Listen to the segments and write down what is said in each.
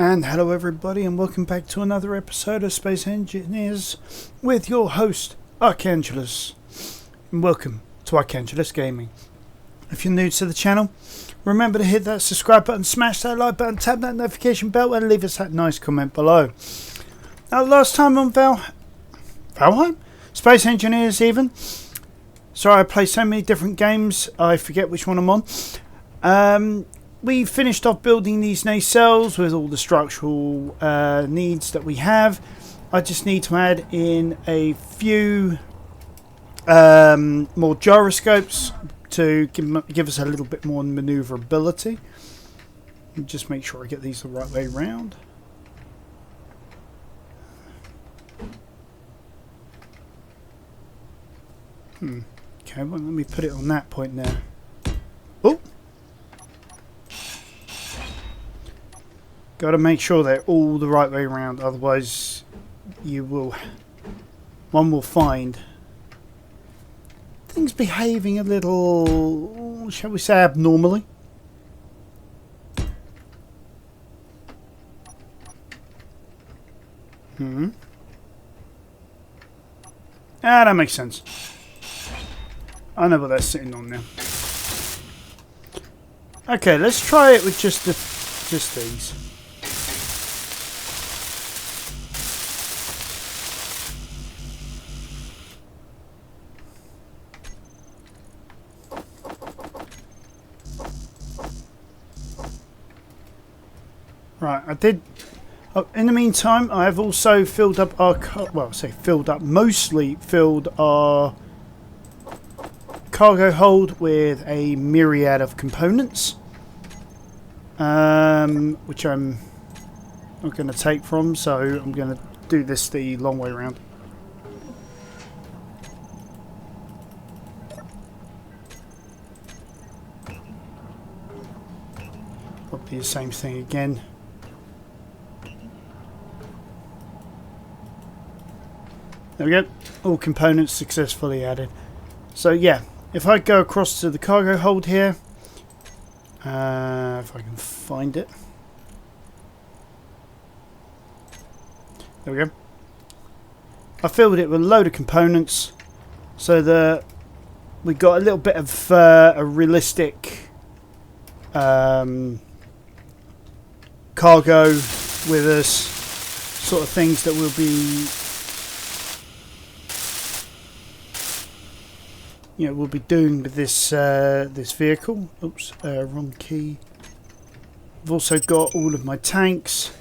And hello everybody, and welcome back to another episode of Space Engineers with your host, Archangelus. And welcome to Archangelus Gaming. If you're new to the channel, remember to hit that subscribe button, smash that like button, tap that notification bell, and leave us that nice comment below. Now, last time on Valheim? Space Engineers even. Sorry, I play so many different games, I forget which one I'm on. We finished off building these nacelles with all the structural needs that we have. I just need to add in a few more gyroscopes to give us a little bit more maneuverability. And just make sure I get these the right way round. Okay, well, let me put it on that point now. Oh! Got to make sure they're all the right way around, otherwise one will find things behaving a little, shall we say, abnormally. That makes sense. I know what that's sitting on now. Okay, let's try it with just these. Right, I did. In the meantime, I have also filled up our mostly filled our cargo hold with a myriad of components, which I'm not going to take from, so I'm going to do this the long way around. Probably the same thing again. There we go. All components successfully added. So yeah, if I go across to the cargo hold here, if I can find it. There we go. I filled it with a load of components so that we got a little bit of a realistic cargo with us, sort of things that will be, we'll be doing with this this vehicle. Oops, wrong key. I've also got all of my tanks.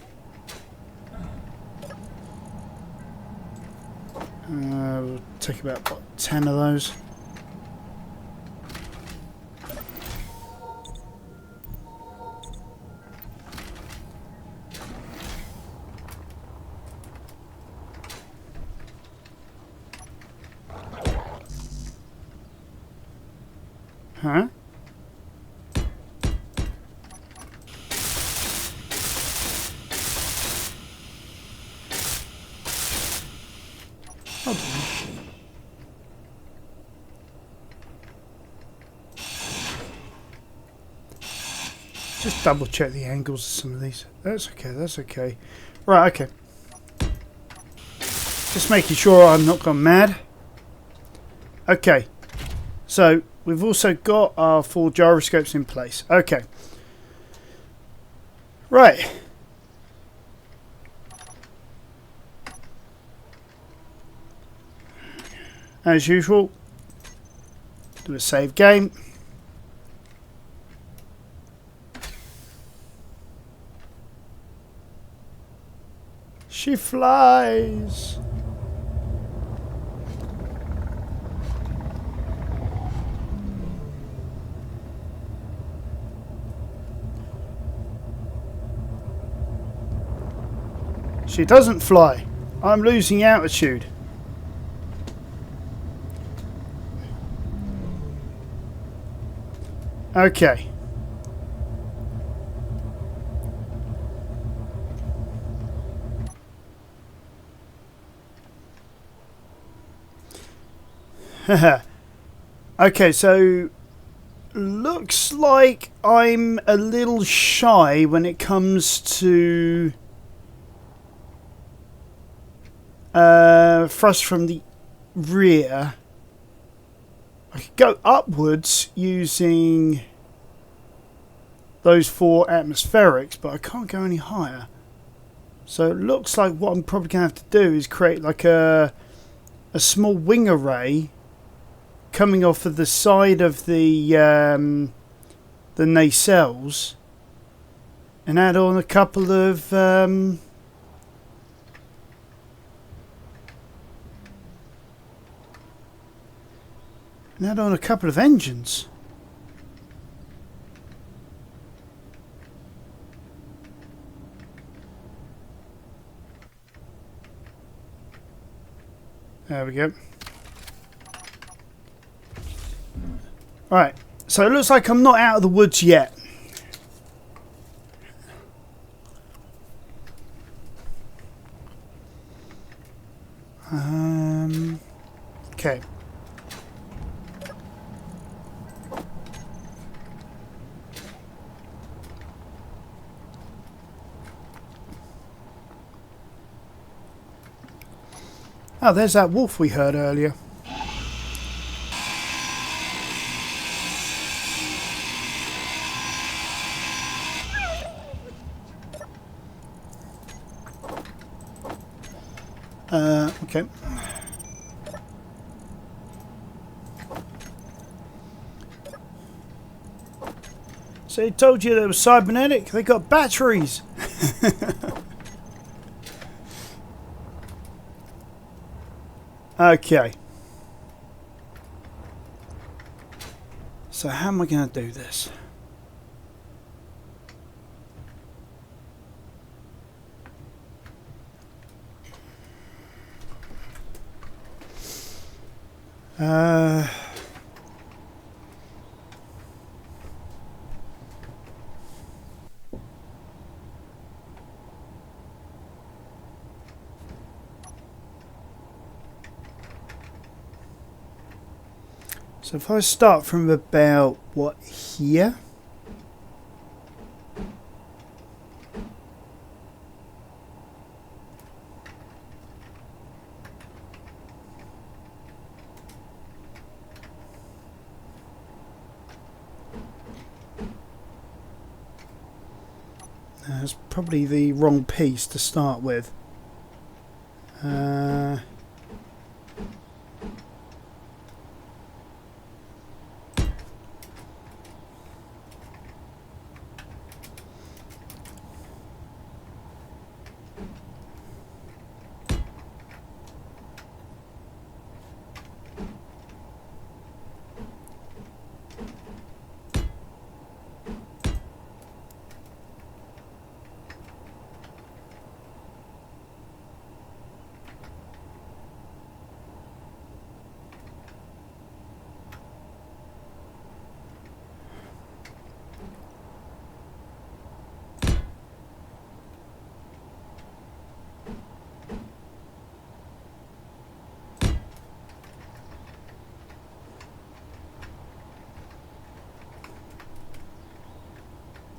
We'll take about 10 of those. Huh? Hold on. Just double check the angles of some of these. That's okay, that's okay. Right, okay. Just making sure I'm not gone mad. Okay. So, we've also got our 4 gyroscopes in place. Okay. Right. As usual, do a save game. She flies. She doesn't fly. I'm losing altitude. Okay. Okay, so looks like I'm a little shy when it comes to thrust from the rear. I could go upwards using those 4 atmospherics, but I can't go any higher. So it looks like what I'm probably going to have to do is create like a small wing array coming off of the side of the nacelles, and add on a couple of and add on a couple of engines. There we go. Right, so it looks like I'm not out of the woods yet. Okay. Oh, there's that wolf we heard earlier. Okay. So he told you they were cybernetic? They got batteries! Okay. So how am I going to do this? So if I start from about, what, here? That's probably the wrong piece to start with.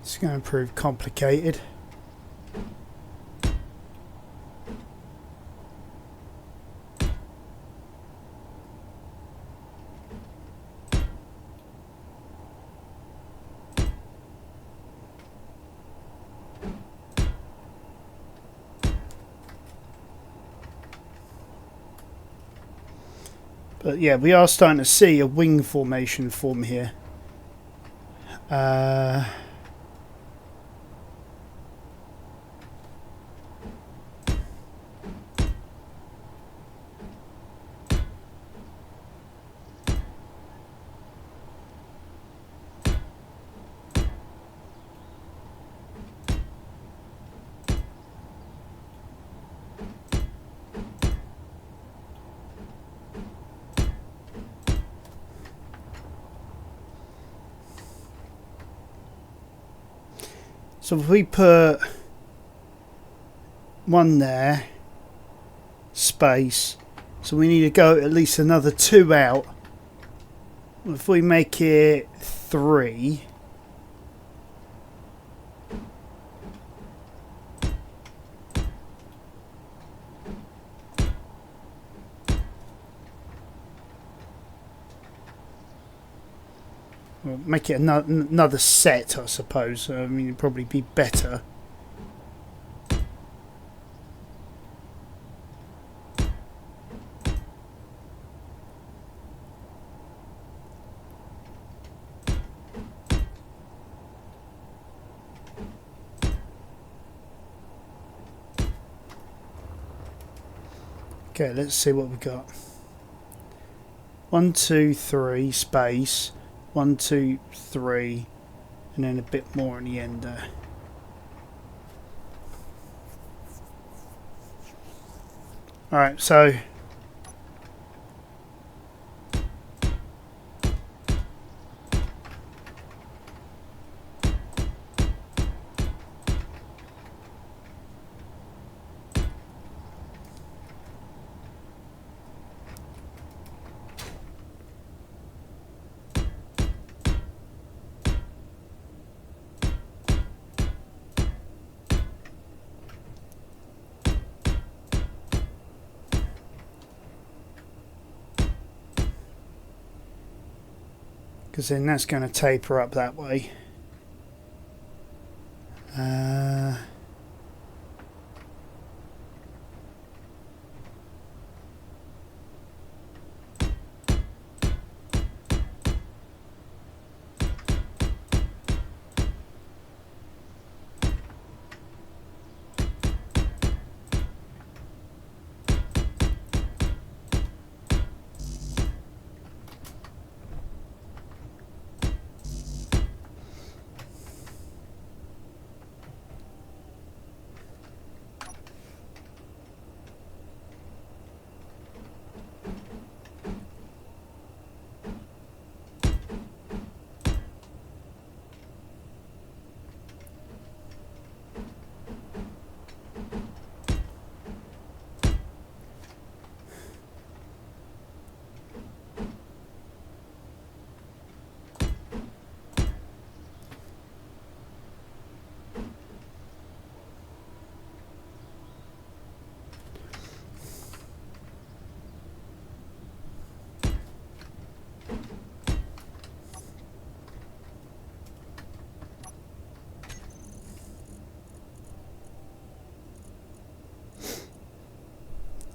It's going to prove complicated. But yeah, we are starting to see a wing formation form here. So if we put one there, space, so we need to go at least another 2 out. If we make it 3. Well, make it another set, I suppose. I mean, it'd probably be better. Okay, let's see what we got. 1, 2, 3, space. 1, 2, 3, and then a bit more in the end there. Alright, so because then that's going to taper up that way.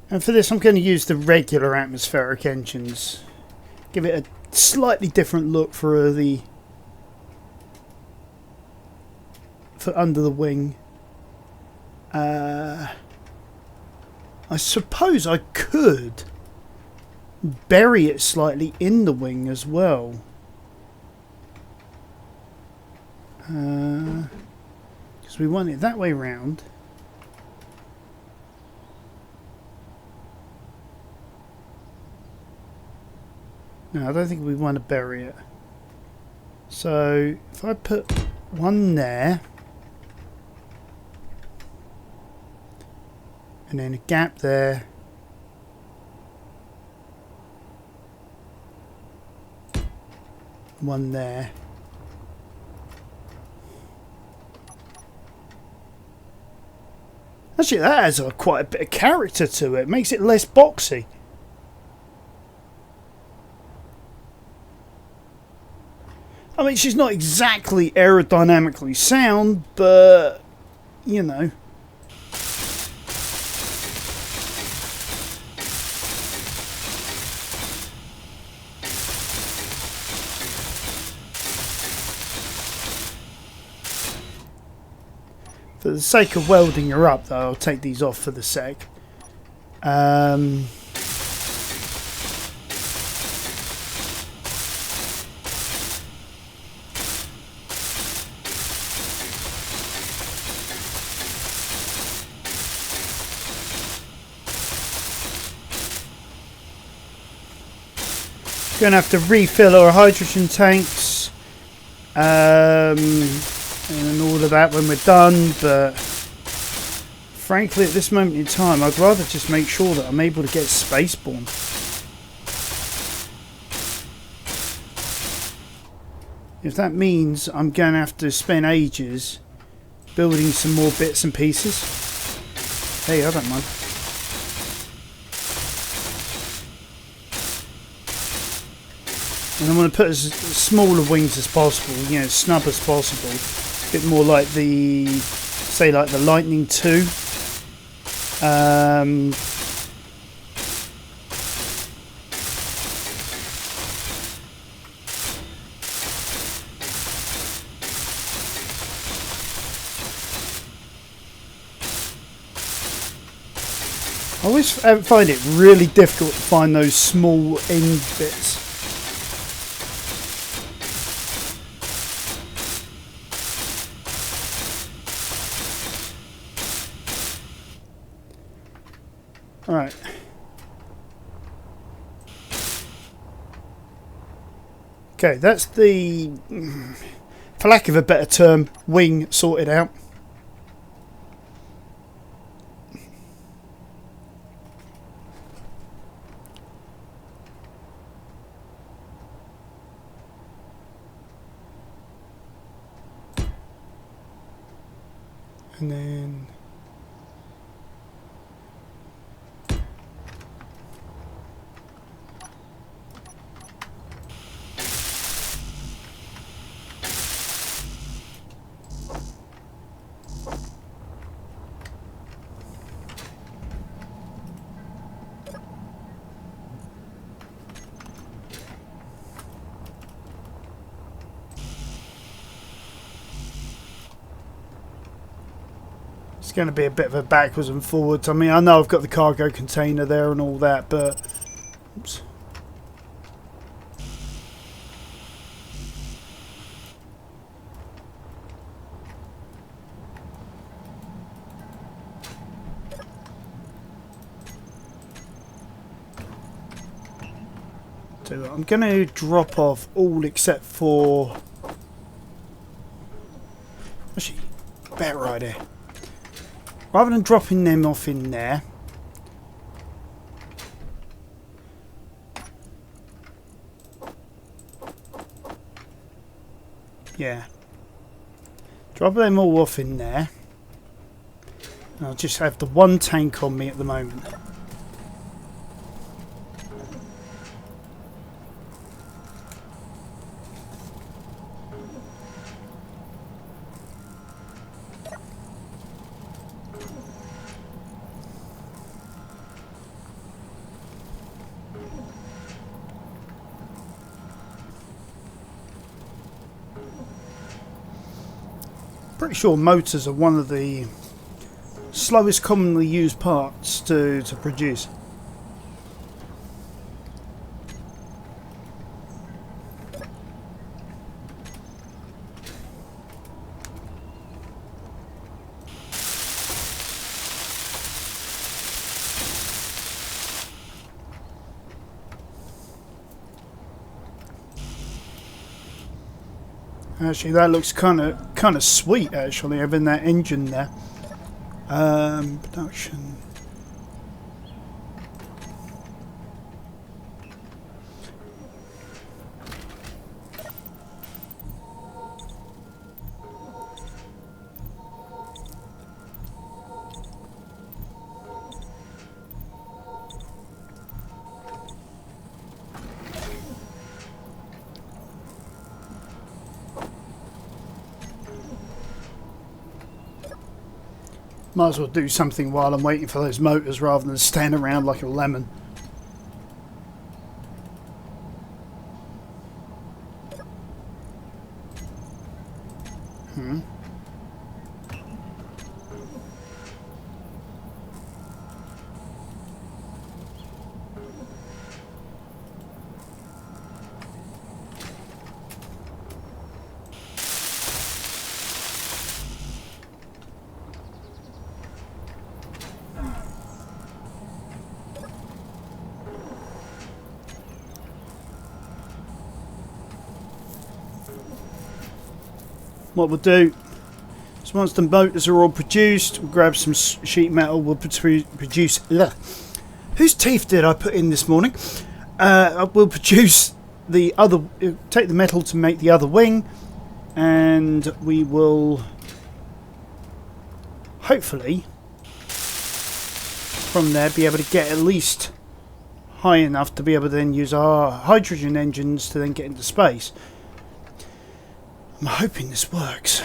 And for this I'm going to use the regular atmospheric engines. Give it a slightly different look for under the wing. I suppose I could bury it slightly in the wing as well. Because we want it that way round. No, I don't think we want to bury it. So if I put one there, and then a gap there, one there, actually that has quite a bit of character to it. Makes it less boxy. I mean, she's not exactly aerodynamically sound, but, you know. For the sake of welding her up, though, I'll take these off for the sec. Gonna have to refill our hydrogen tanks and all of that when we're done, but frankly at this moment in time I'd rather just make sure that I'm able to get spaceborne. If that means I'm going to have to spend ages building some more bits and pieces, hey, I don't mind. And I'm going to put as smaller wings as possible, you know, snub as possible. A bit more like the, say, like the Lightning 2. I always find it really difficult to find those small end bits. Right. Okay, that's the, for lack of a better term, wing sorted out. And then it's going to be a bit of a backwards and forwards. I mean, I know I've got the cargo container there and all that, but oops. So I'm going to drop off all except for, actually, better idea. Rather than dropping them off in there, yeah, drop them all off in there. And I'll just have the one tank on me at the moment. Pretty sure motors are one of the slowest commonly used parts to produce. Actually, that looks kind of sweet. Actually, having that engine there. Production. Might as well do something while I'm waiting for those motors rather than stand around like a lemon. What we'll do is once the motors are all produced, we'll grab some sheet metal, we'll produce... Ugh. Whose teeth did I put in this morning? We'll produce the other, take the metal to make the other wing, and we will hopefully from there be able to get at least high enough to be able to then use our hydrogen engines to then get into space. I'm hoping this works.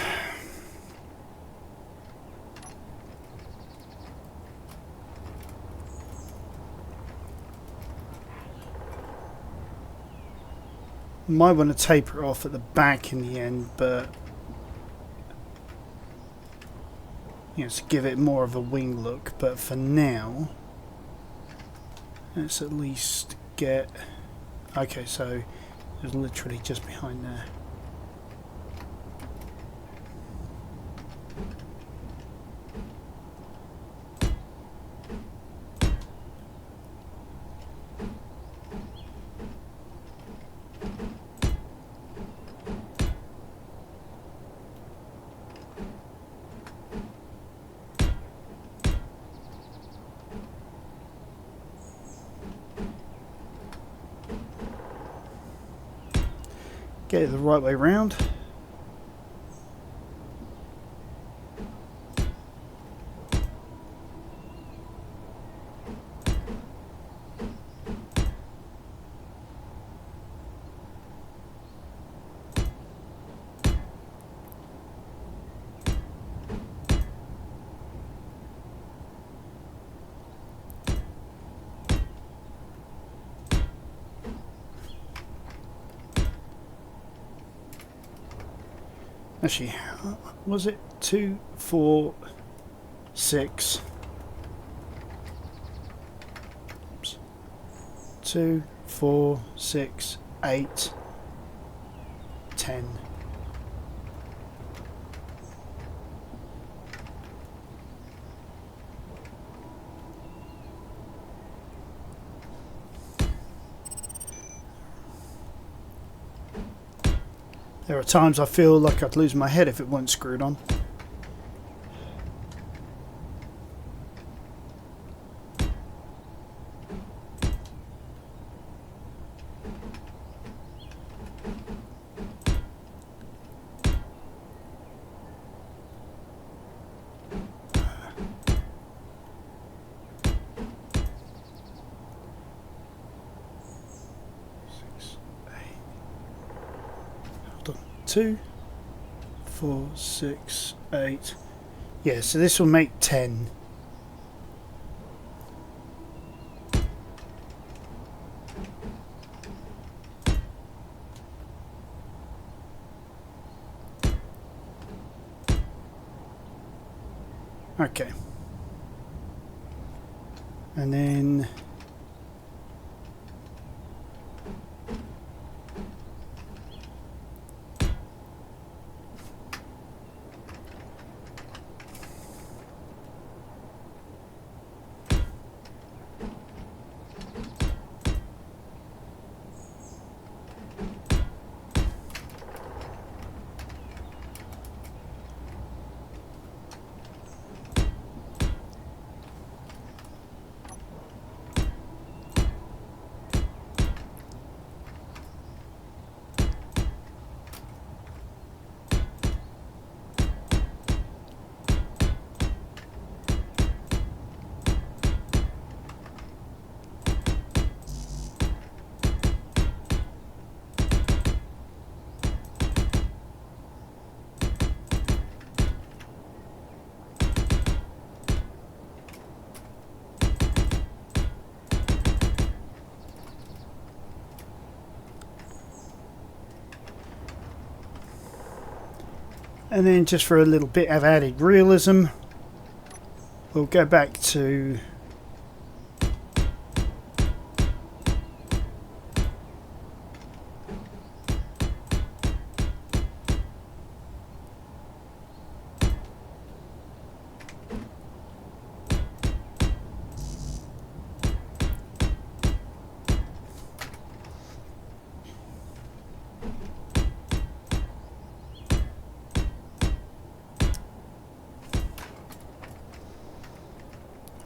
Might want to taper it off at the back in the end, but to give it more of a wing look. But for now, let's at least get... Okay, so it's literally just behind there. Get it the right way round. Actually, was it 2, 4, 6? Oops. 2, 4, 6, 8, 10. There are times I feel like I'd lose my head if it weren't screwed on. Hold on. 2, 4, 6, 8. Yeah, so this will make 10. Okay. And then just for a little bit of added realism, we'll go back to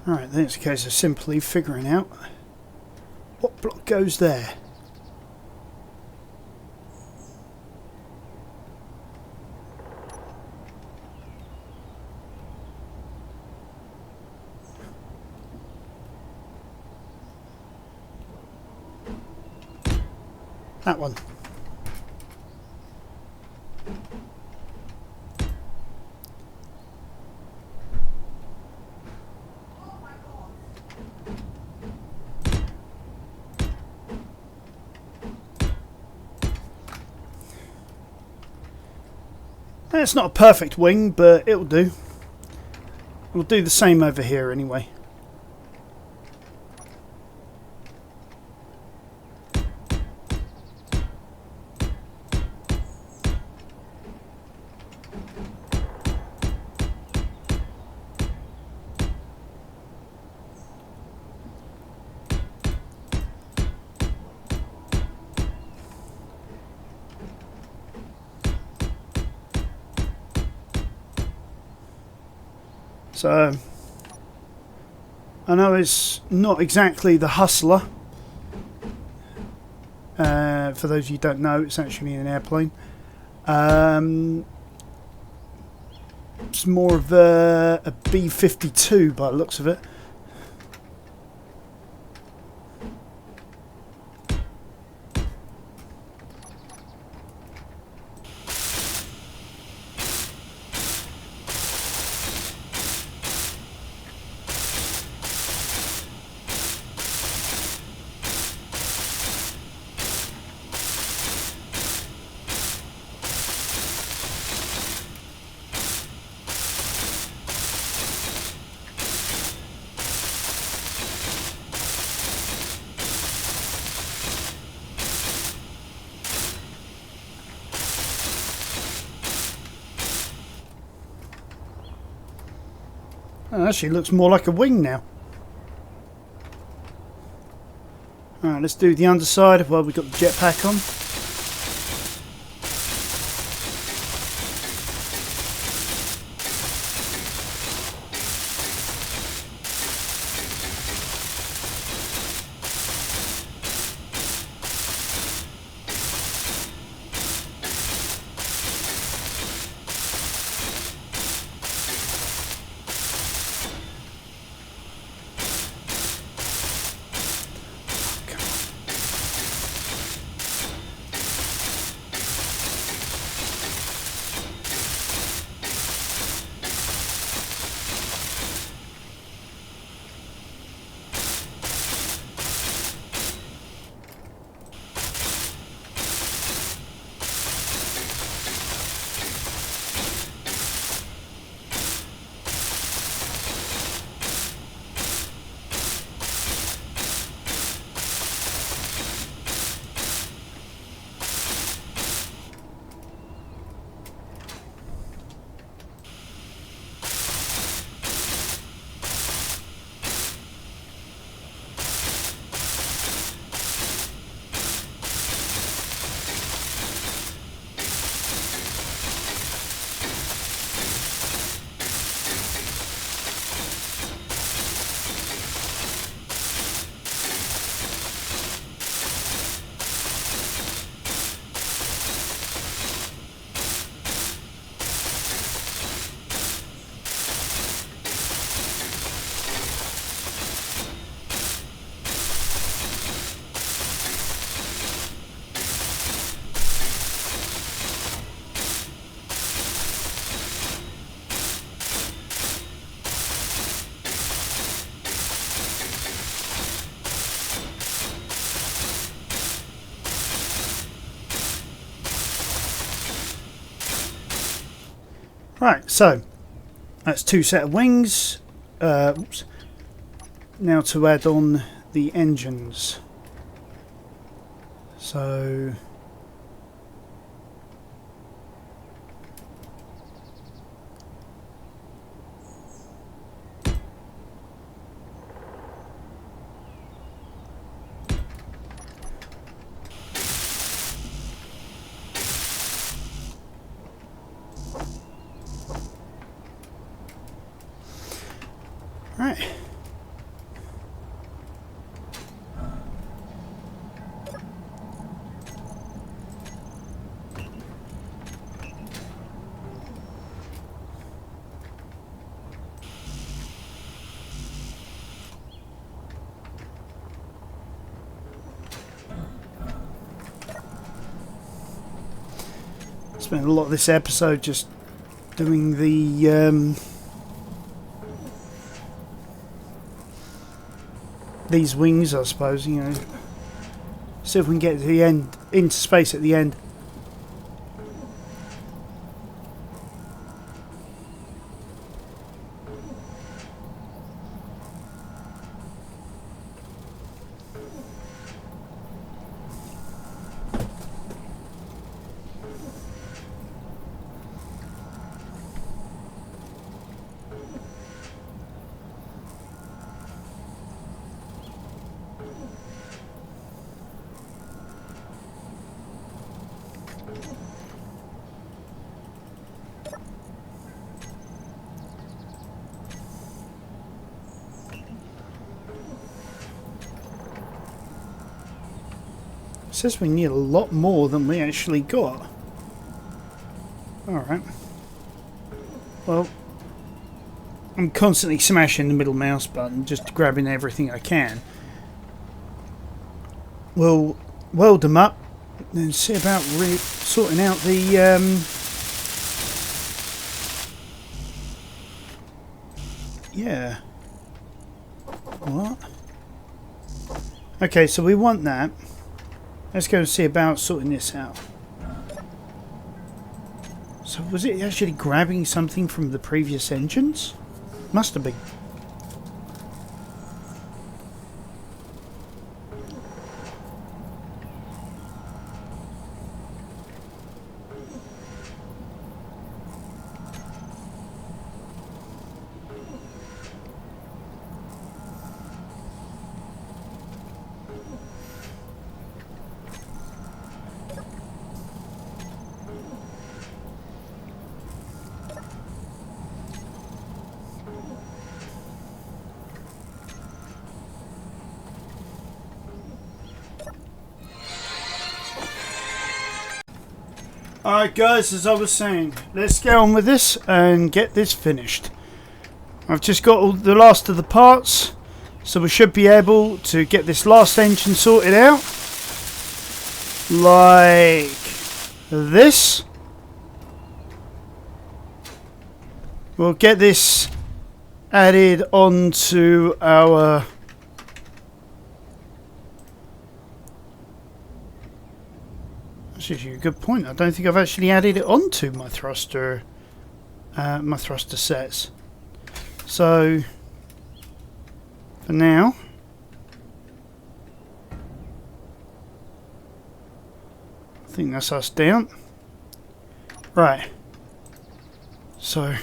Alright, then it's a case of simply figuring out what block goes there. That one. It's not a perfect wing, but it'll do. We'll do the same over here anyway. So, I know it's not exactly the Hustler. For those of you who don't know, it's actually an airplane. It's more of a B-52 by the looks of it. Oh, actually looks more like a wing now. Alright, let's do the underside while we've got the jetpack on. Right, so that's two set of wings. Oops. Now to add on the engines. So right. Spent a lot of this episode just doing the these wings, I suppose. You know, see if we can get to the end, into space at the end. Says we need a lot more than we actually got. Alright. Well, I'm constantly smashing the middle mouse button, just grabbing everything I can. We'll weld them up and see about sorting out the yeah. What? Okay, so we want that. Let's go and see about sorting this out. So was it actually grabbing something from the previous engines? Must have been. Alright guys, as I was saying, let's get on with this and get this finished. I've just got all the last of the parts, so we should be able to get this last engine sorted out. Like this. We'll get this added onto our That's actually a good point. I don't think I've actually added it onto my thruster sets. So for now, I think that's us down. Right. So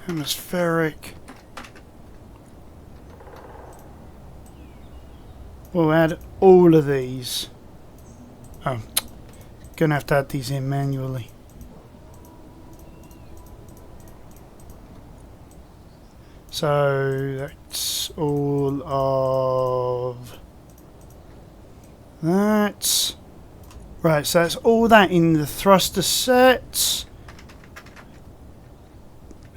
atmospheric. We'll add all of these. Oh. Gonna have to add these in manually. So that's all of that. Right, so that's all that in the thruster sets.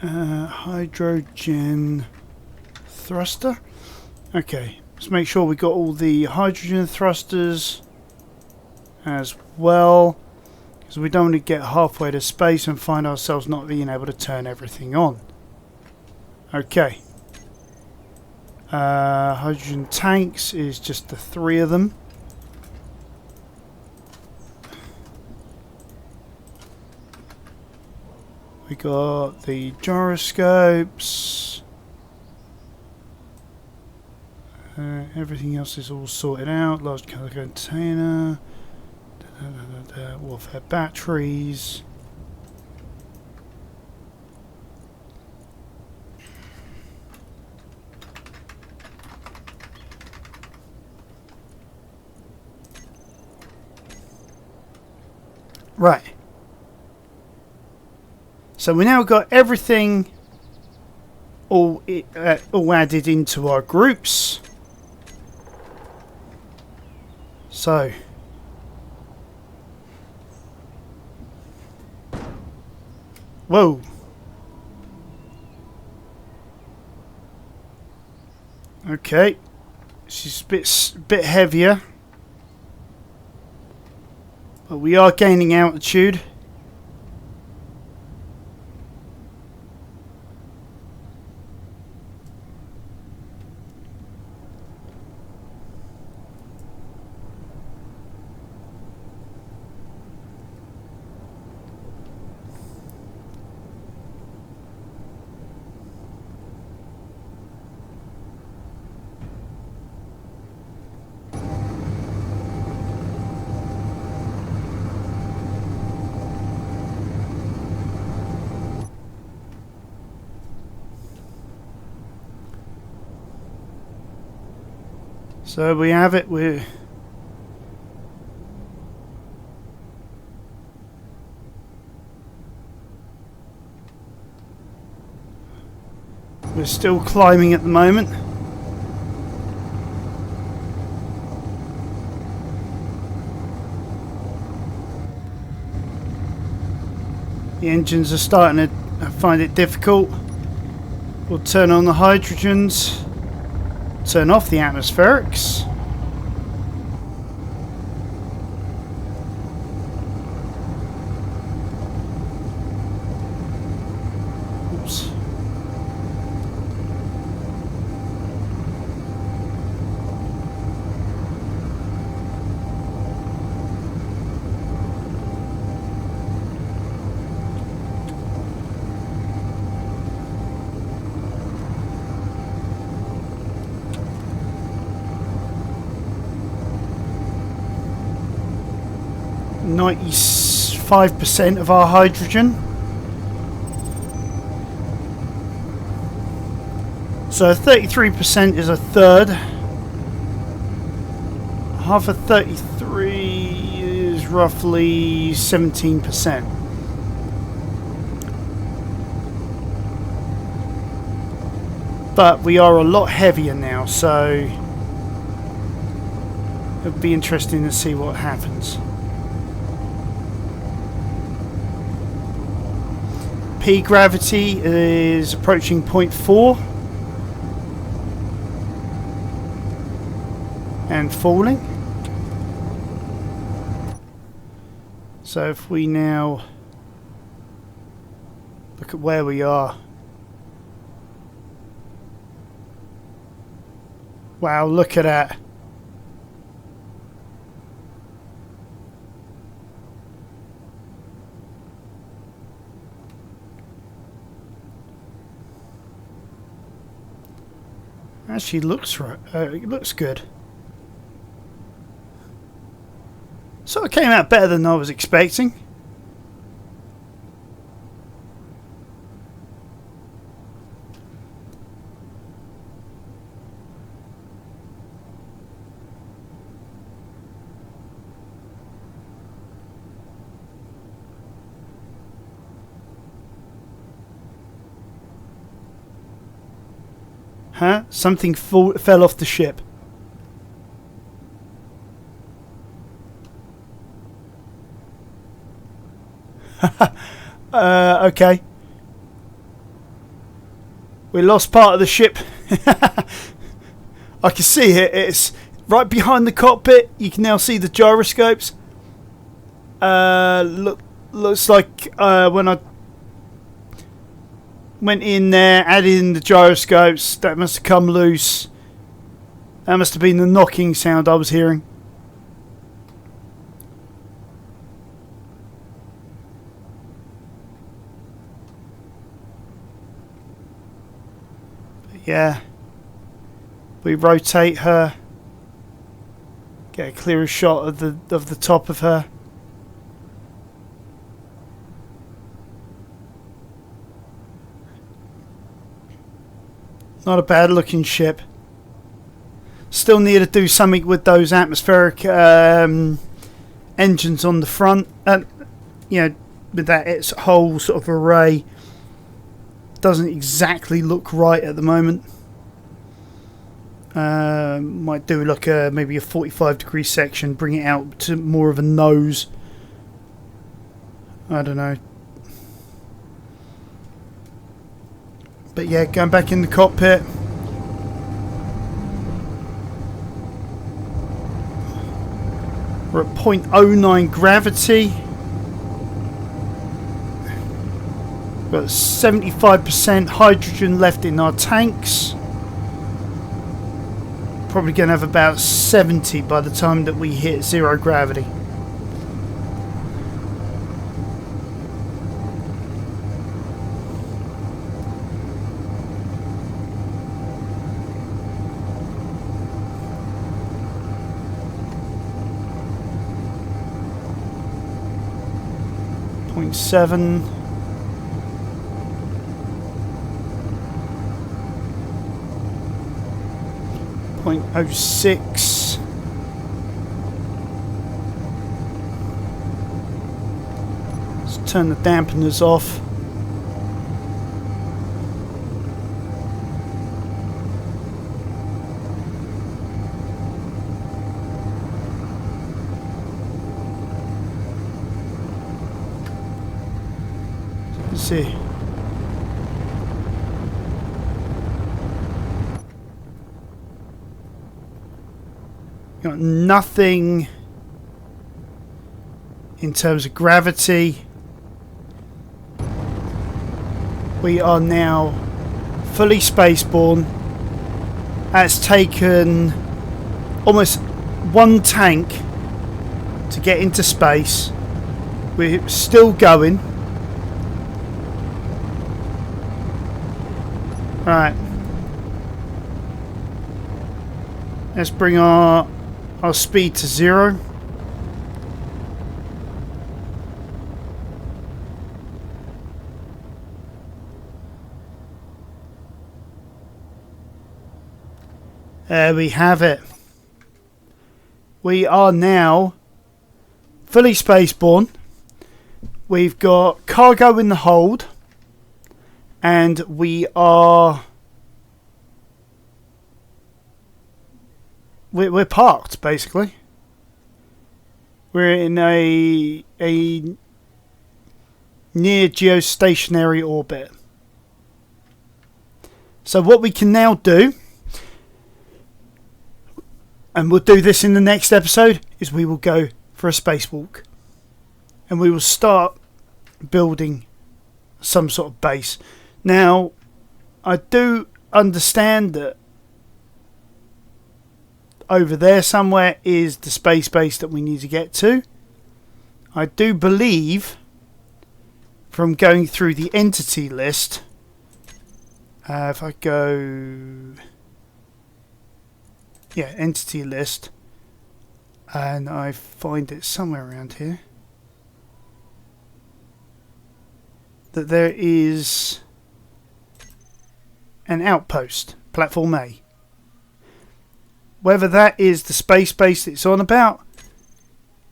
Hydrogen thruster. Okay, let's make sure we got all the hydrogen thrusters as well, because we don't want to get halfway to space and find ourselves not being able to turn everything on. Okay. Hydrogen tanks is just the 3 of them. We got the gyroscopes. Everything else is all sorted out. Large cargo container. Warfare batteries. Right. So we now got everything all added into our groups. So whoa. Okay. She's a bit heavier. But we are gaining altitude. So we have it. We're still climbing at the moment. The engines are starting to find it difficult. We'll turn on the hydrogens, turn off the atmospherics. Oops. .95% of our hydrogen. So 33% is a third. Half of 33 is roughly 17%. But we are a lot heavier now, so it'll be interesting to see what happens. P gravity is approaching 0.4 and falling. So if we now look at where we are. Wow, look at that. Actually looks right. It looks good. So it came out better than I was expecting. Huh? Something fell off the ship. Okay. We lost part of the ship. I can see it. It's right behind the cockpit. You can now see the gyroscopes. Looks like when I went in there, added in the gyroscopes, that must have come loose. That must have been the knocking sound I was hearing. Yeah, we rotate her, get a clearer shot of the top of her. Not a bad looking ship. Still need to do something with those atmospheric engines on the front. You know, with that its whole sort of array. Doesn't exactly look right at the moment. Might do like maybe a 45-degree section, bring it out to more of a nose. I don't know. But yeah, going back in the cockpit. We're at 0.09 gravity. We've got 75% hydrogen left in our tanks. Probably going to have about 70 by the time that we hit zero gravity. Point 7. 0.8. 0.06. Let's turn the dampeners off. Let's see. Got nothing in terms of gravity. We are now fully spaceborne. That's taken almost one tank to get into space. We're still going. Right. Let's bring our speed to 0. There we have it. We are now fully spaceborne. We've got cargo in the hold, and we're parked, basically. We're in a near geostationary orbit. So what we can now do, and we'll do this in the next episode, is we will go for a spacewalk. And we will start building some sort of base. Now, I do understand that over there somewhere is the space base that we need to get to. I do believe, from going through the entity list, if I go... yeah, entity list, and I find it somewhere around here, that there is an outpost, platform A. Whether that is the space base it's on about,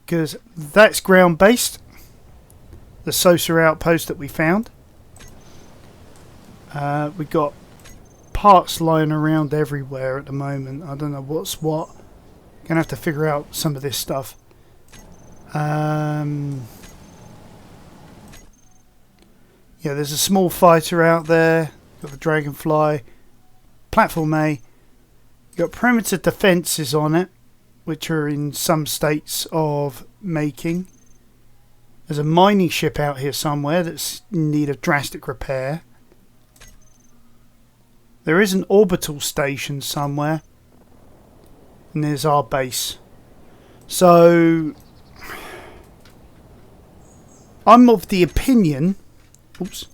because that's ground based, the SOSA outpost that we found. We got parts lying around everywhere at the moment. I don't know what's what. Gonna have to figure out some of this stuff. Yeah, there's a small fighter out there. Got the Dragonfly. Platform A. Got perimeter defences on it, which are in some states of making. There's a mining ship out here somewhere that's in need of drastic repair. There is an orbital station somewhere. And there's our base. So, I'm of the opinion... oops.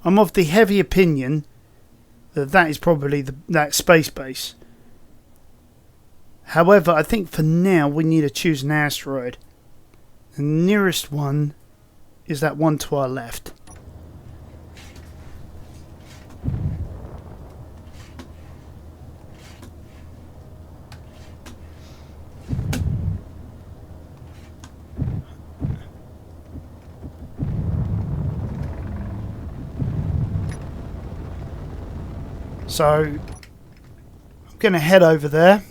I'm of the heavy opinion that is probably that space base. However, I think for now we need to choose an asteroid. The nearest one is that one to our left. So, I'm going to head over there,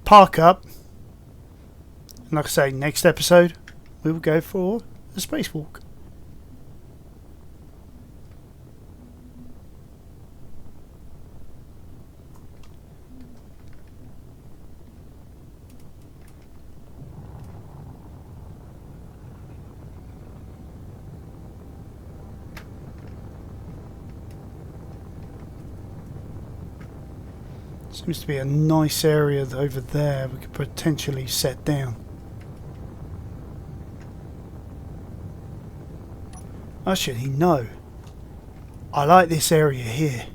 park up, and like I say, next episode, we will go for a spacewalk. Seems to be a nice area over there we could potentially set down. Actually, no. I like this area here.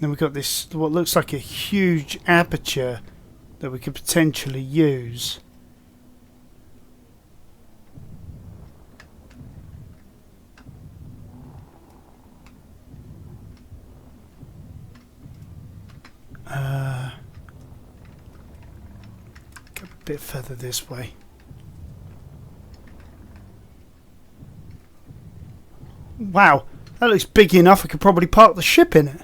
Then we've got this, what looks like a huge aperture that we could potentially use. Go a bit further this way. Wow, that looks big enough I could probably park the ship in it.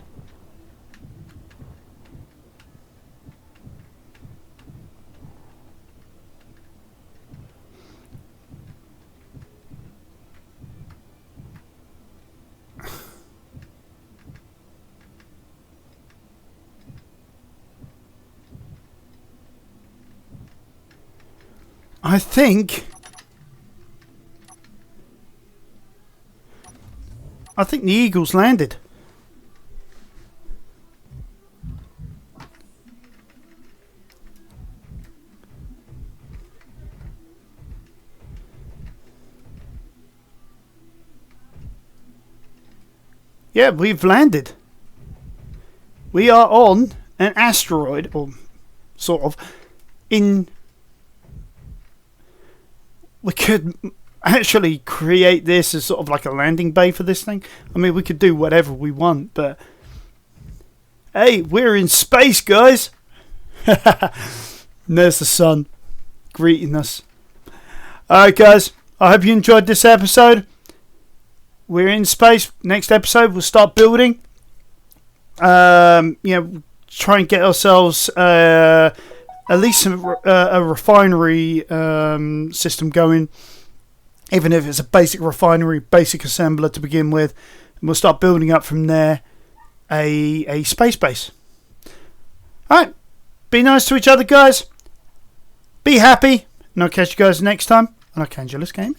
I think the Eagle's landed. Yeah, we've landed. We are on an asteroid, or sort of, in... We could actually create this as sort of like a landing bay for this thing. I mean, we could do whatever we want, but... Hey, we're in space, guys! There's the sun greeting us. Alright, guys. I hope you enjoyed this episode. We're in space. Next episode, we'll start building. Try and get ourselves at least a refinery system going. Even if it's a basic refinery, basic assembler to begin with. And we'll start building up from there a space base. Alright. Be nice to each other, guys. Be happy. And I'll catch you guys next time on Arcangulus Gaming.